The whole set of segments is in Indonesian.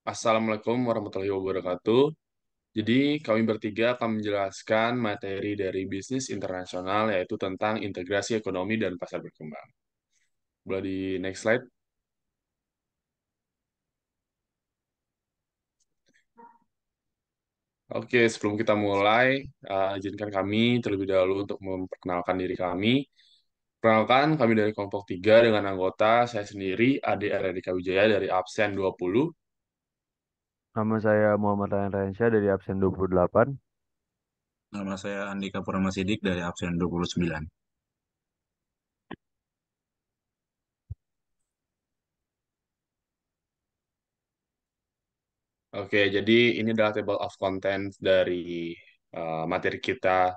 Assalamualaikum warahmatullahi wabarakatuh. Jadi, kami bertiga akan menjelaskan materi dari bisnis internasional, yaitu tentang integrasi ekonomi dan pasar berkembang. Boleh di next slide. Oke, sebelum kita mulai, izinkan kami terlebih dahulu untuk memperkenalkan diri kami. Perkenalkan, kami dari kelompok 3 dengan anggota saya sendiri, Ade Aradika Wijaya dari absen 20. Nama saya Muhammad Ryan Ryansyah dari absen 28. Nama saya Andika Purama Sidik dari absen 29. Oke, jadi ini adalah table of contents dari materi kita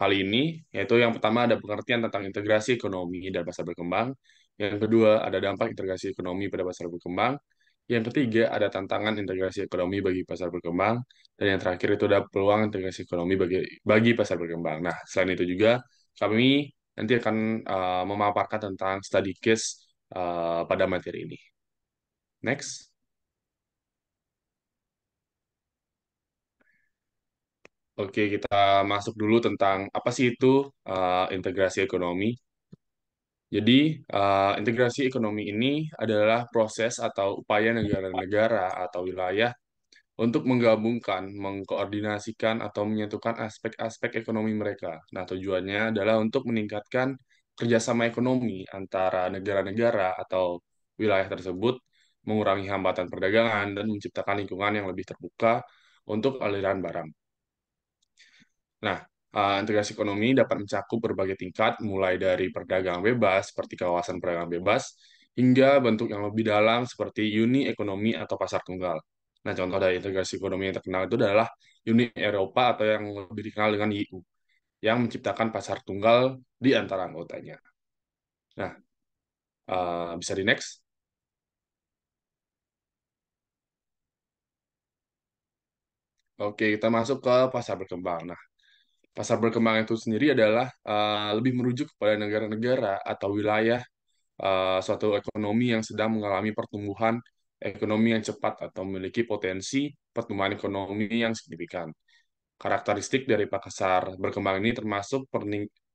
kali ini, yaitu yang pertama ada pengertian tentang integrasi ekonomi dan pasar berkembang, yang kedua ada dampak integrasi ekonomi pada pasar berkembang, yang ketiga ada tantangan integrasi ekonomi bagi pasar berkembang, dan yang terakhir itu ada peluang integrasi ekonomi bagi pasar berkembang. Nah, selain itu juga kami nanti akan memaparkan tentang study case pada materi ini. Next. Oke, kita masuk dulu tentang apa sih itu integrasi ekonomi. Jadi, integrasi ekonomi ini adalah proses atau upaya negara-negara atau wilayah untuk menggabungkan, mengkoordinasikan, atau menyatukan aspek-aspek ekonomi mereka. Nah, tujuannya adalah untuk meningkatkan kerjasama ekonomi antara negara-negara atau wilayah tersebut, mengurangi hambatan perdagangan, dan menciptakan lingkungan yang lebih terbuka untuk aliran barang. Nah, integrasi ekonomi dapat mencakup berbagai tingkat, mulai dari perdagangan bebas, seperti kawasan perdagangan bebas, hingga bentuk yang lebih dalam, seperti uni ekonomi atau pasar tunggal. Nah, contoh dari integrasi ekonomi yang terkenal itu adalah Uni Eropa atau yang lebih dikenal dengan EU, yang menciptakan pasar tunggal di antara anggotanya. Nah, bisa di next. Oke, kita masuk ke pasar berkembang. Nah, pasar berkembang itu sendiri adalah lebih merujuk kepada negara-negara atau wilayah suatu ekonomi yang sedang mengalami pertumbuhan ekonomi yang cepat atau memiliki potensi pertumbuhan ekonomi yang signifikan. Karakteristik dari pasar berkembang ini termasuk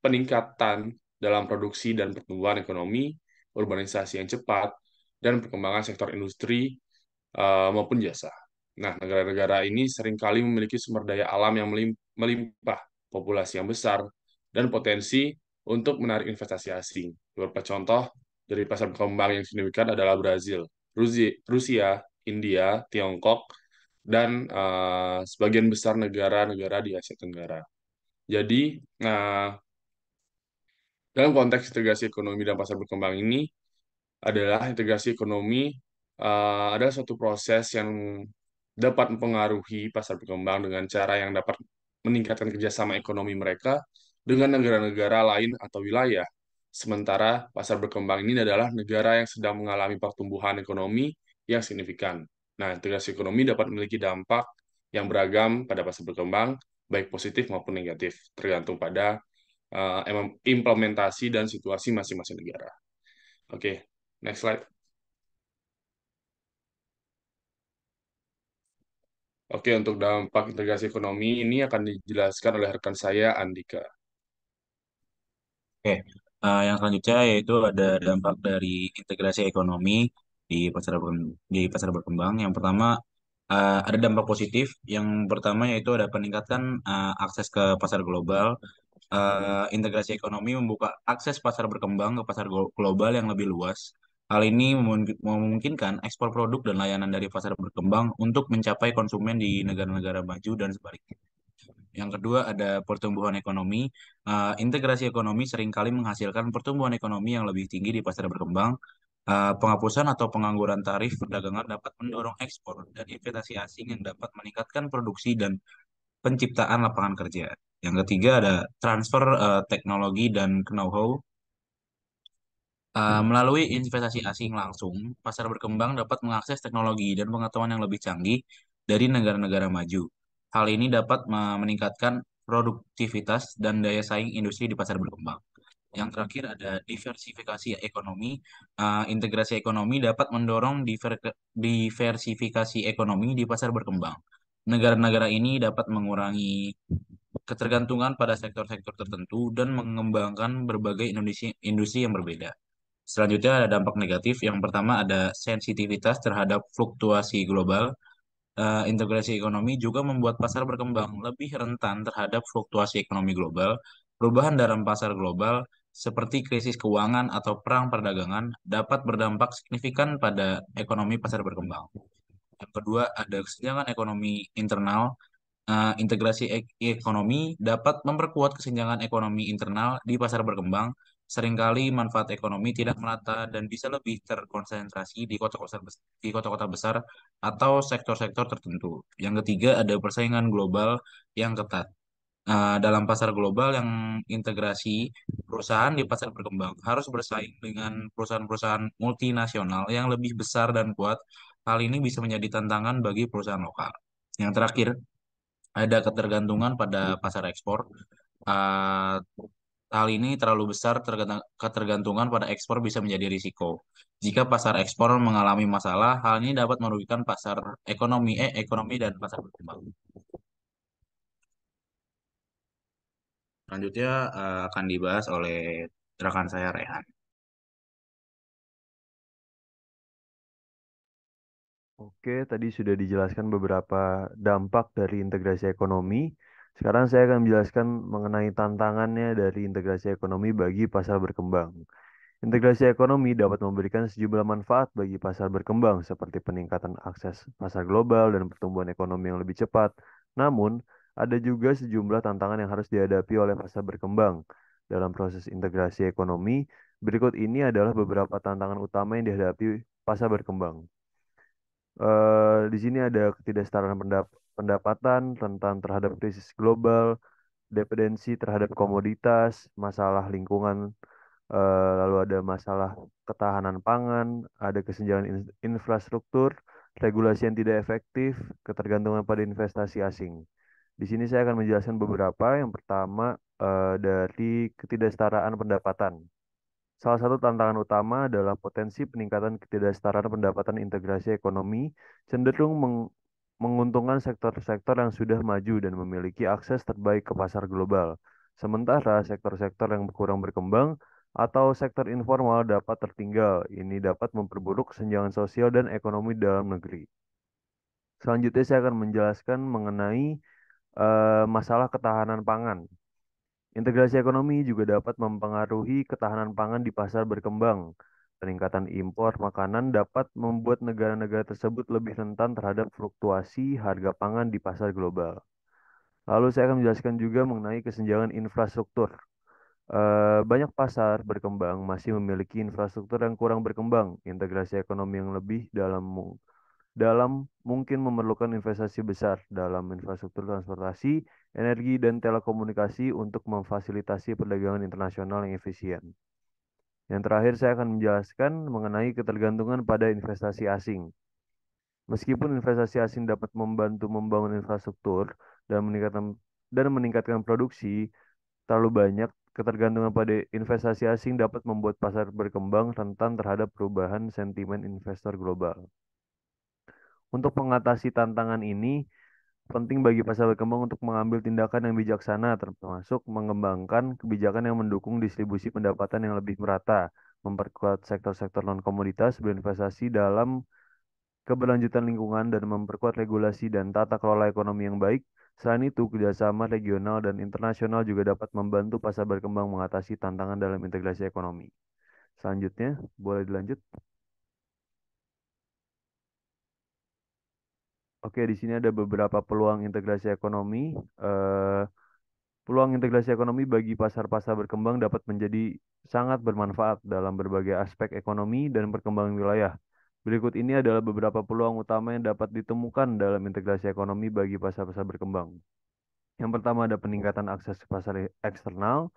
peningkatan dalam produksi dan pertumbuhan ekonomi, urbanisasi yang cepat, dan perkembangan sektor industri maupun jasa. Nah, negara-negara ini seringkali memiliki sumber daya alam yang melimpah, populasi yang besar, dan potensi untuk menarik investasi asing. Beberapa contoh dari pasar berkembang yang signifikan adalah Brazil, Rusia, India, Tiongkok, dan sebagian besar negara-negara di Asia Tenggara. Jadi, dalam konteks integrasi ekonomi dan pasar berkembang ini, adalah integrasi ekonomi adalah suatu proses yang dapat mempengaruhi pasar berkembang dengan cara yang dapat meningkatkan kerjasama ekonomi mereka dengan negara-negara lain atau wilayah. Sementara pasar berkembang ini adalah negara yang sedang mengalami pertumbuhan ekonomi yang signifikan. Nah, integrasi ekonomi dapat memiliki dampak yang beragam pada pasar berkembang, baik positif maupun negatif, tergantung pada implementasi dan situasi masing-masing negara. Oke, next slide. Oke, untuk dampak integrasi ekonomi ini akan dijelaskan oleh rekan saya, Andika. Oke, yang selanjutnya yaitu ada dampak dari integrasi ekonomi di pasar berkembang. Yang pertama, ada dampak positif. Yang pertama yaitu ada peningkatan akses ke pasar global. Integrasi ekonomi membuka akses pasar berkembang ke pasar global yang lebih luas. Hal ini memungkinkan ekspor produk dan layanan dari pasar berkembang untuk mencapai konsumen di negara-negara maju dan sebaliknya. Yang kedua ada pertumbuhan ekonomi. Integrasi ekonomi seringkali menghasilkan pertumbuhan ekonomi yang lebih tinggi di pasar berkembang. Penghapusan atau pengangguran tarif perdagangan dapat mendorong ekspor dan investasi asing yang dapat meningkatkan produksi dan penciptaan lapangan kerja. Yang ketiga ada transfer teknologi dan know-how. Melalui investasi asing langsung, pasar berkembang dapat mengakses teknologi dan pengetahuan yang lebih canggih dari negara-negara maju. Hal ini dapat meningkatkan produktivitas dan daya saing industri di pasar berkembang. Yang terakhir ada diversifikasi ekonomi. Integrasi ekonomi dapat mendorong diversifikasi ekonomi di pasar berkembang. Negara-negara ini dapat mengurangi ketergantungan pada sektor-sektor tertentu dan mengembangkan berbagai industri yang berbeda. Selanjutnya ada dampak negatif. Yang pertama ada sensitivitas terhadap fluktuasi global. Integrasi ekonomi juga membuat pasar berkembang lebih rentan terhadap fluktuasi ekonomi global. Perubahan dalam pasar global seperti krisis keuangan atau perang perdagangan dapat berdampak signifikan pada ekonomi pasar berkembang. Yang kedua, ada kesenjangan ekonomi internal. Integrasi ekonomi dapat memperkuat kesenjangan ekonomi internal di pasar berkembang. Seringkali manfaat ekonomi tidak merata dan bisa lebih terkonsentrasi di kota-kota besar atau sektor-sektor tertentu. Yang ketiga, ada persaingan global yang ketat. Dalam pasar global yang integrasi, perusahaan di pasar berkembang harus bersaing dengan perusahaan-perusahaan multinasional yang lebih besar dan kuat. Hal ini bisa menjadi tantangan bagi perusahaan lokal. Yang terakhir, ada ketergantungan pada pasar ekspor. Uh, Hal ini terlalu besar, ketergantungan pada ekspor bisa menjadi risiko. Jika pasar ekspor mengalami masalah, hal ini dapat merugikan ekonomi dan pasar berkembang. Selanjutnya akan dibahas oleh rekan saya Rehan. Oke, tadi sudah dijelaskan beberapa dampak dari integrasi ekonomi. Sekarang saya akan menjelaskan mengenai tantangannya dari integrasi ekonomi bagi pasar berkembang. Integrasi ekonomi dapat memberikan sejumlah manfaat bagi pasar berkembang, seperti peningkatan akses pasar global dan pertumbuhan ekonomi yang lebih cepat. Namun, ada juga sejumlah tantangan yang harus dihadapi oleh pasar berkembang. Dalam proses integrasi ekonomi, berikut ini adalah beberapa tantangan utama yang dihadapi pasar berkembang. Di sini ada ketidaksetaraan pendapatan, rentan terhadap krisis global, dependensi terhadap komoditas, masalah lingkungan, lalu ada masalah ketahanan pangan, ada kesenjangan infrastruktur, regulasi yang tidak efektif, ketergantungan pada investasi asing. Di sini saya akan menjelaskan beberapa. Yang pertama, dari ketidaksetaraan pendapatan. Salah satu tantangan utama adalah potensi peningkatan ketidaksetaraan pendapatan integrasi ekonomi cenderung menguntungkan sektor-sektor yang sudah maju dan memiliki akses terbaik ke pasar global. Sementara sektor-sektor yang kurang berkembang atau sektor informal dapat tertinggal. Ini dapat memperburuk kesenjangan sosial dan ekonomi dalam negeri. Selanjutnya saya akan menjelaskan mengenai masalah ketahanan pangan. Integrasi ekonomi juga dapat mempengaruhi ketahanan pangan di pasar berkembang. Peningkatan impor makanan dapat membuat negara-negara tersebut lebih rentan terhadap fluktuasi harga pangan di pasar global. Lalu saya akan menjelaskan juga mengenai kesenjangan infrastruktur. Banyak pasar berkembang masih memiliki infrastruktur yang kurang berkembang. Integrasi ekonomi yang lebih dalam mungkin memerlukan investasi besar dalam infrastruktur transportasi, energi, dan telekomunikasi untuk memfasilitasi perdagangan internasional yang efisien. Yang terakhir, saya akan menjelaskan mengenai ketergantungan pada investasi asing. Meskipun investasi asing dapat membantu membangun infrastruktur dan meningkatkan produksi, terlalu banyak ketergantungan pada investasi asing dapat membuat pasar berkembang rentan terhadap perubahan sentimen investor global. Untuk mengatasi tantangan ini, penting bagi pasar berkembang untuk mengambil tindakan yang bijaksana, termasuk mengembangkan kebijakan yang mendukung distribusi pendapatan yang lebih merata, memperkuat sektor-sektor non-komoditas, berinvestasi dalam keberlanjutan lingkungan, dan memperkuat regulasi dan tata kelola ekonomi yang baik. Selain itu, kerjasama regional dan internasional juga dapat membantu pasar berkembang mengatasi tantangan dalam integrasi ekonomi. Selanjutnya, boleh dilanjut? Oke, di sini ada beberapa peluang integrasi ekonomi. Eh, Peluang integrasi ekonomi bagi pasar-pasar berkembang dapat menjadi sangat bermanfaat dalam berbagai aspek ekonomi dan perkembangan wilayah. Berikut ini adalah beberapa peluang utama yang dapat ditemukan dalam integrasi ekonomi bagi pasar-pasar berkembang. Yang pertama ada peningkatan akses ke pasar eksternal,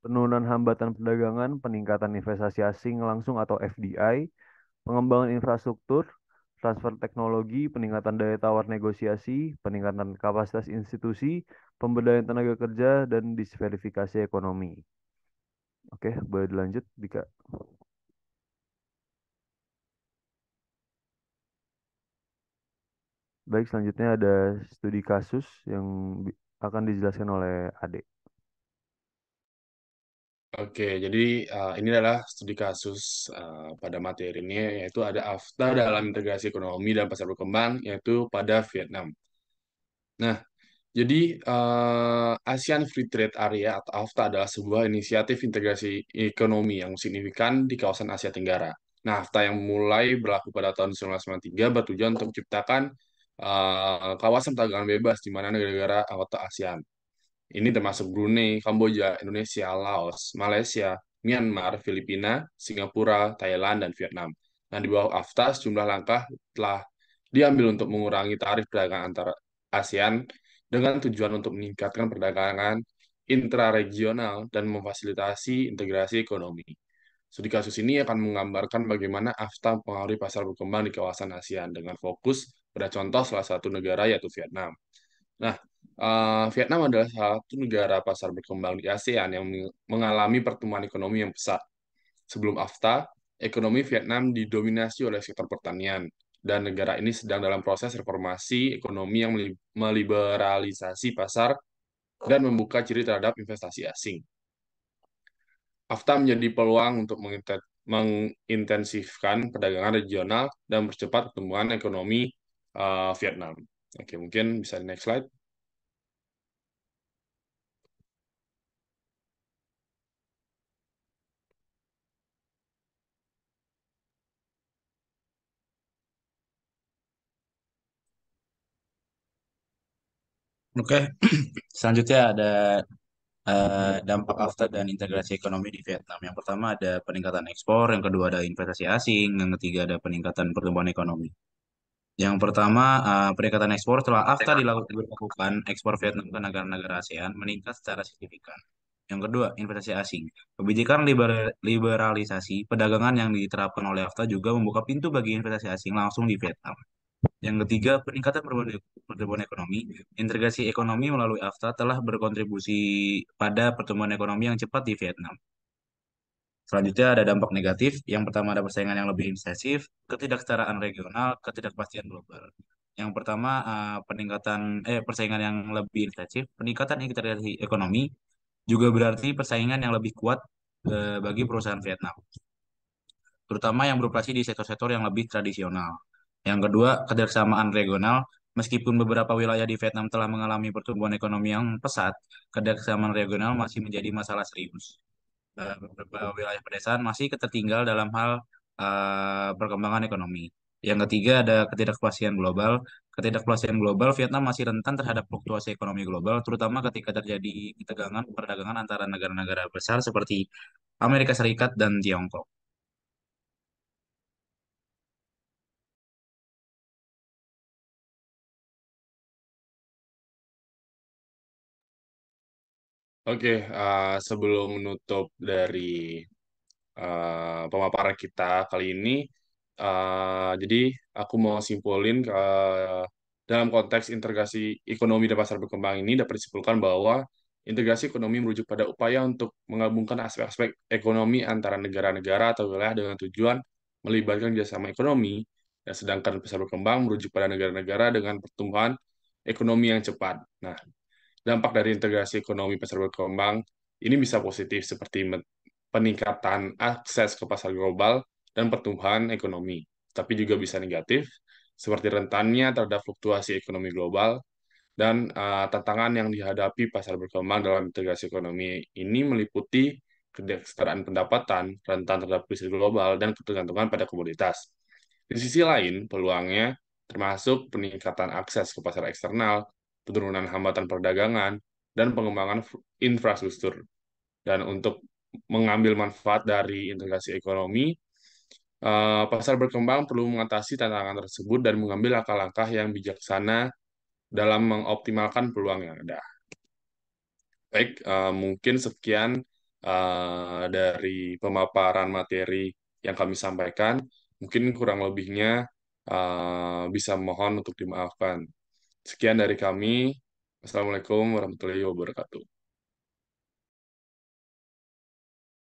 penurunan hambatan perdagangan, peningkatan investasi asing langsung atau FDI, pengembangan infrastruktur, transfer teknologi, peningkatan daya tawar negosiasi, peningkatan kapasitas institusi, pemberdayaan tenaga kerja, dan diversifikasi ekonomi. Oke, boleh dilanjut, Dika. Baik, selanjutnya ada studi kasus yang akan dijelaskan oleh Ade. Oke, jadi ini adalah studi kasus pada materi ini, yaitu ada AFTA dalam integrasi ekonomi dan pasar berkembang, yaitu pada Vietnam. Nah, jadi ASEAN Free Trade Area atau AFTA adalah sebuah inisiatif integrasi ekonomi yang signifikan di kawasan Asia Tenggara. Nah, AFTA yang mulai berlaku pada tahun 1993 bertujuan untuk menciptakan kawasan perdagangan bebas di mana negara-negara anggota ASEAN ini termasuk Brunei, Kamboja, Indonesia, Laos, Malaysia, Myanmar, Filipina, Singapura, Thailand, dan Vietnam. Nah, di bawah AFTA, sejumlah langkah telah diambil untuk mengurangi tarif perdagangan antara ASEAN dengan tujuan untuk meningkatkan perdagangan intraregional dan memfasilitasi integrasi ekonomi. Studi kasus ini akan menggambarkan bagaimana AFTA mempengaruhi pasar berkembang di kawasan ASEAN dengan fokus pada contoh salah satu negara yaitu Vietnam. Nah, Vietnam adalah salah satu negara pasar berkembang di ASEAN yang mengalami pertumbuhan ekonomi yang pesat. Sebelum AFTA, ekonomi Vietnam didominasi oleh sektor pertanian, dan negara ini sedang dalam proses reformasi ekonomi yang meliberalisasi pasar dan membuka ciri terhadap investasi asing. AFTA menjadi peluang untuk mengintensifkan perdagangan regional dan mempercepat pertumbuhan ekonomi Vietnam. Oke, mungkin bisa di next slide. Oke, selanjutnya ada dampak AFTA dan integrasi ekonomi di Vietnam. Yang pertama ada peningkatan ekspor, yang kedua ada investasi asing, yang ketiga ada peningkatan pertumbuhan ekonomi. Yang pertama, peningkatan ekspor setelah AFTA dilakukan, ekspor Vietnam ke negara-negara ASEAN meningkat secara signifikan. Yang kedua, investasi asing. Kebijakan liberalisasi perdagangan yang diterapkan oleh AFTA juga membuka pintu bagi investasi asing langsung di Vietnam. Yang ketiga, peningkatan pertumbuhan ekonomi. Integrasi ekonomi melalui AFTA telah berkontribusi pada pertumbuhan ekonomi yang cepat di Vietnam. Selanjutnya ada dampak negatif. Yang pertama ada persaingan yang lebih intensif, ketidaksetaraan regional, ketidakpastian global. Yang pertama persaingan yang lebih intensif, peningkatan integrasi ekonomi juga berarti persaingan yang lebih kuat bagi perusahaan Vietnam, terutama yang beroperasi di sektor-sektor yang lebih tradisional. Yang kedua, kebersamaan regional. Meskipun beberapa wilayah di Vietnam telah mengalami pertumbuhan ekonomi yang pesat, kebersamaan regional masih menjadi masalah serius. Beberapa wilayah pedesaan masih ketertinggal dalam hal perkembangan ekonomi. Yang ketiga ada ketidakpastian global. Ketidakpastian global, Vietnam masih rentan terhadap fluktuasi ekonomi global, terutama ketika terjadi ketegangan perdagangan antara negara-negara besar seperti Amerika Serikat dan Tiongkok. Oke, sebelum menutup dari pemaparan kita kali ini, jadi aku mau simpulin dalam konteks integrasi ekonomi dan pasar berkembang ini dapat disimpulkan bahwa integrasi ekonomi merujuk pada upaya untuk menggabungkan aspek-aspek ekonomi antara negara-negara atau wilayah dengan tujuan melibatkan kerjasama ekonomi, dan sedangkan pasar berkembang merujuk pada negara-negara dengan pertumbuhan ekonomi yang cepat. Nah, dampak dari integrasi ekonomi pasar berkembang ini bisa positif seperti peningkatan akses ke pasar global dan pertumbuhan ekonomi, tapi juga bisa negatif seperti rentannya terhadap fluktuasi ekonomi global dan tantangan yang dihadapi pasar berkembang dalam integrasi ekonomi ini meliputi kesetaraan pendapatan, rentan terhadap krisis global, dan ketergantungan pada komoditas. Di sisi lain, peluangnya termasuk peningkatan akses ke pasar eksternal, penurunan hambatan perdagangan, dan pengembangan infrastruktur. Dan untuk mengambil manfaat dari integrasi ekonomi, pasar berkembang perlu mengatasi tantangan tersebut dan mengambil langkah-langkah yang bijaksana dalam mengoptimalkan peluang yang ada. Baik, mungkin sekian dari pemaparan materi yang kami sampaikan. Mungkin kurang lebihnya bisa mohon untuk dimaafkan. Sekian dari kami. Assalamualaikum warahmatullahi wabarakatuh.